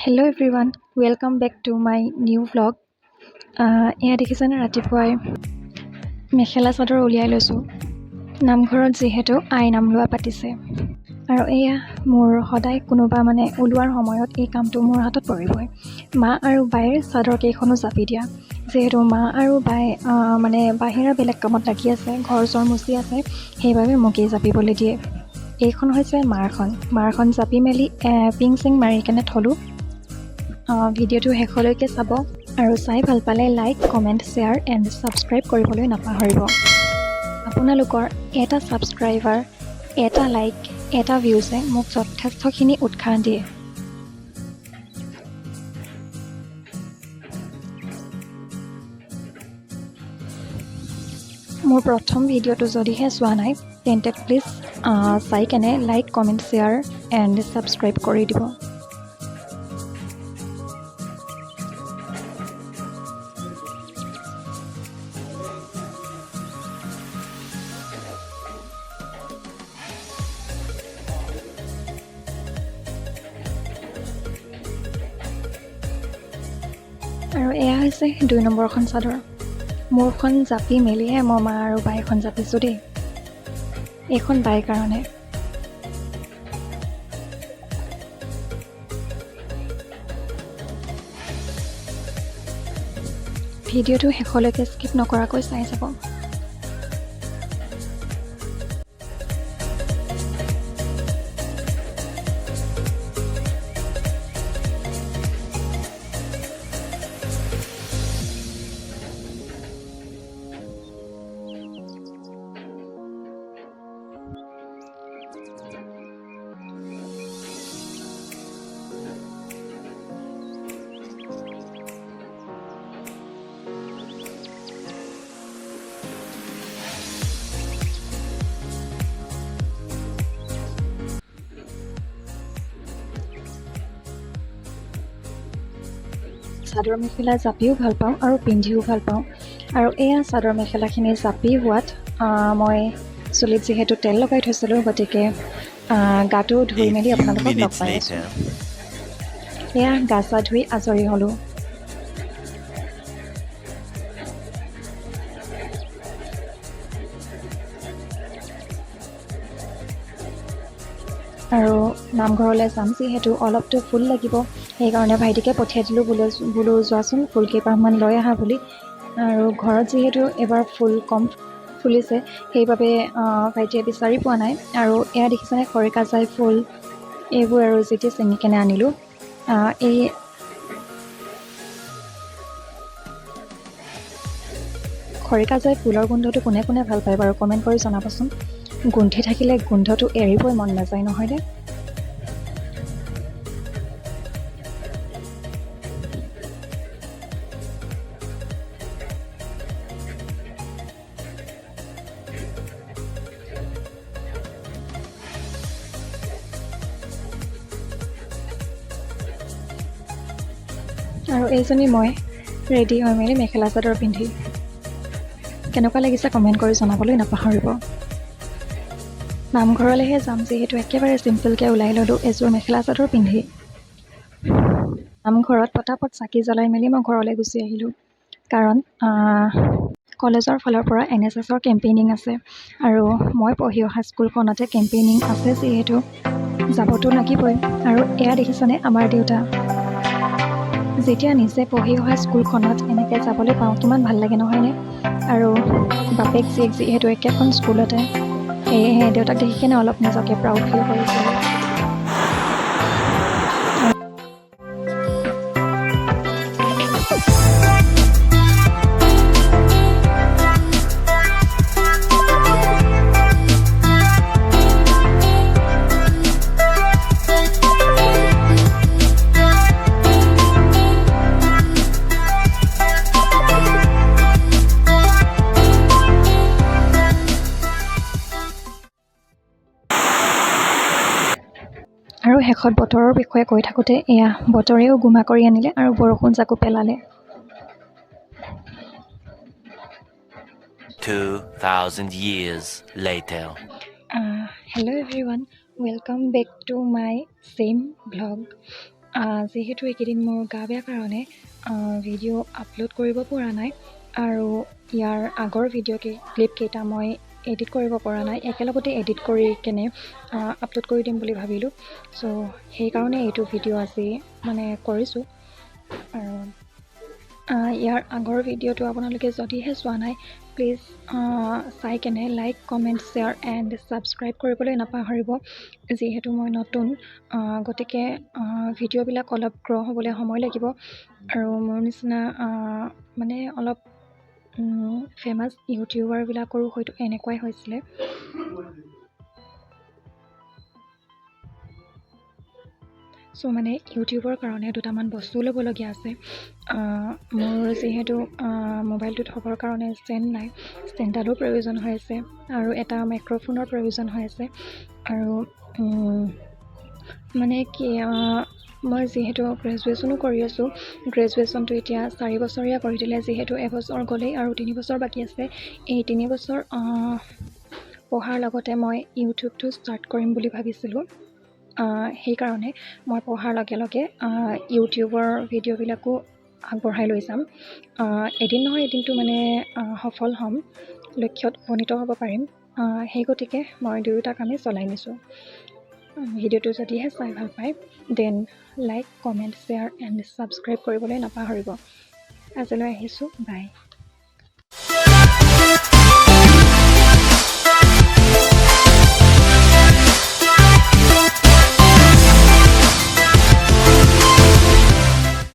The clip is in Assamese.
Hello everyone, welcome back to my new vlog. এয়া দেখিছেনে ৰাতিপুৱাই মেখেলা চাদৰ উলিয়াই লৈছোঁ। নামঘৰত যিহেতু আই নাম লোৱা পাতিছে আৰু এয়া মোৰ সদায় কোনোবা ওলোৱাৰ সময়ত এই কামটো মোৰ হাতত পৰিবই। মা আৰু বাইৰ চাদৰ কেইখনো জাপি দিয়া, যিহেতু মা আৰু বাই বাহিৰা বেলেগ কামত লাগি আছে, ঘৰ চৰ মুচি আছে, সেইবাবে মোকেই জাপিবলৈ দিয়ে। এইখন হৈছে মাৰখন জাপি মেলি পিং চিং মাৰি কেনে থলোঁ। ভিডিঅ'টো শেষলৈকে চাব আৰু চাই ভাল পালে like, comment, share and subscribe কৰিবলৈ নাপাহৰিব। আপোনালোকৰ এটা ছাবস্ক্ৰাইবাৰ, এটা লাইক, এটা ভিউছে মোক যথেষ্টখিনি উৎসাহ দিয়ে। মোৰ প্ৰথম ভিডিঅ'টো যদিহে চোৱা নাই তেন্তে প্লিজ চাই কেনে like, comment, share and subscribe কৰি দিব। আৰু এয়া হৈছে 2 নম্বৰখন চাদৰ। মোৰখন জাপি মেলিহে মই মা আৰু বাইখন জাপিছোঁ দেই। এইখন বাইৰ কাৰণে। ভিডিঅ'টো শেষলৈকে স্কিপ নকৰাকৈ চাই যাব। চাদৰ মেখেলা জাপিও ভাল পাওঁ আৰু পিন্ধিও ভাল পাওঁ। আৰু এয়া চাদৰ মেখেলাখিনি জাপি হোৱাত মই চুলিত যিহেতু তেল লগাই থৈছিলোঁ, গতিকে গাটো ধুই মেলি আপোনালোকক লগ পাই আছোঁ। এয়া গা চা ধুই আজৰি হ'লোঁ। আৰু নামঘৰলৈ যাম যিহেতু অলপতো ফুল লাগিব, সেইকাৰণে ভাইটিকে পঠিয়াই দিলোঁ বোলো যোৱাচোন ফুল কেইপাহমান লৈ আহা বুলি। আৰু ঘৰত যিহেতু এবাৰ ফুল কম ফুলিছে, সেইবাবে ভাইটিয়ে বিচাৰি পোৱা নাই। আৰু এয়া দেখিছেনে খৰিকাজাই ফুল, এইবোৰ আৰু যেতিয়া ছিঙি কেনে আনিলোঁ। এই খৰিকাজাই ফুলৰ গোন্ধটো কোনে কোনে ভাল পায় বাৰু কমেণ্ট কৰি জনাবচোন। গোন্ধি থাকিলে গোন্ধটো এৰিবই মন নাযায়, নহয়নে? আৰু এইজনী মই ৰেডি হৈ মেলি মেখেলা চাদৰ পিন্ধি। কেনেকুৱা লাগিছে কমেণ্ট কৰি জনাবলৈ নাপাহৰিব। নামঘৰলৈহে যাম যিহেতু একেবাৰে চিম্পলকৈ ওলাই ল'লোঁ এযোৰ মেখেলা চাদৰ পিন্ধি। নামঘৰত পটাপট চাকি জ্বলাই মেলি মই ঘৰলৈ গুচি আহিলোঁ, কাৰণ কলেজৰ ফালৰ পৰা NSSৰ কেম্পেইনিং আছে আৰু মই পঢ়ি অহা স্কুলখনতে কেম্পেইনিং আছে যিহেতু যাবতো লাগিবই। আৰু এয়া দেখিছেনে আমাৰ দেউতা। যেতিয়া নিজে পঢ়ি অহা স্কুলখনত এনেকৈ যাবলৈ পাওঁ কিমান ভাল লাগে, নহয়নে? আৰু বাপেক জীয়েক যিহেতু একেখন স্কুলতে, সেয়েহে দেউতাক দেখি কিনে অলপ নিজকে প্ৰাউড ফিল কৰিছিলোঁ। আৰু শেষত বতৰৰ বিষয়ে কৈ থাকোঁতে এয়া বতৰেও গোমা কৰি আনিলে আৰু বৰষুণ জাকো পেলালে। 2000 years later. Hello everyone, welcome back to my same vlog. যিহেতু এইকেইদিন মোৰ গা বেয়া কাৰণে ভিডিঅ' আপলোড কৰিব পৰা নাই আৰু ইয়াৰ আগৰ ভিডিঅ' ক্লিপকেইটা মই এডিট কৰিব পৰা নাই, একেলগতে এডিট কৰি কেনে আপলোড কৰি দিম বুলি ভাবিলোঁ। চ' সেইকাৰণে এইটো ভিডিঅ' আজি মানে কৰিছোঁ। আৰু ইয়াৰ আগৰ ভিডিঅ'টো আপোনালোকে যদিহে চোৱা নাই, প্লিজ চাই কেনে like, comment, share and subscribe কৰিবলৈ নাপাহৰিব। যিহেতু মই নতুন, গতিকে ভিডিঅ'বিলাক অলপ গ্ৰ' হ'বলৈ সময় লাগিব আৰু মোৰ নিচিনা মানে অলপ ফেমাছ ইউটিউবাৰবিলাকৰো হয়তো এনেকুৱাই হৈছিলে। চ' মানে ইউটিউবৰ কাৰণে দুটামান বস্তু ল'বলগীয়া আছে। মোৰ যিহেতু মোবাইলটোত থ'বৰ কাৰণে ষ্টেণ্ড নাই, ষ্টেণ্ডডালো প্ৰয়োজন হৈ আছে আৰু এটা মাইক্ৰ'ফোনৰ প্ৰয়োজন হৈ আছে। আৰু মানে কি, মই যিহেতু গ্ৰেজুৱেশ্যনো কৰি আছোঁ, গ্ৰেজুৱেশ্যনটো এতিয়া 4 বছৰীয়া কৰি দিলে, যিহেতু এবছৰ গ'লেই আৰু 3 বছৰ বাকী আছে। এই 3 বছৰ পঢ়াৰ লগতে মই ইউটিউবটো ষ্টাৰ্ট কৰিম বুলি ভাবিছিলোঁ। সেইকাৰণে মই পঢ়াৰ লগে লগে ইউটিউবৰ ভিডিঅ'বিলাকো আগবঢ়াই লৈ যাম। এদিন নহয় এদিনটো মানে সফল হ'ম, লক্ষ্যত উপনীত হ'ব পাৰিম। সেই গতিকে মই দুয়োটা কামেই চলাই নিছোঁ। ভিডিঅ'টো যদিহে চাই ভাল পায়, দেন like, comment, share and subscribe কৰিবলৈ নাপাহৰিব। আজিলৈ আহিছোঁ, বাই।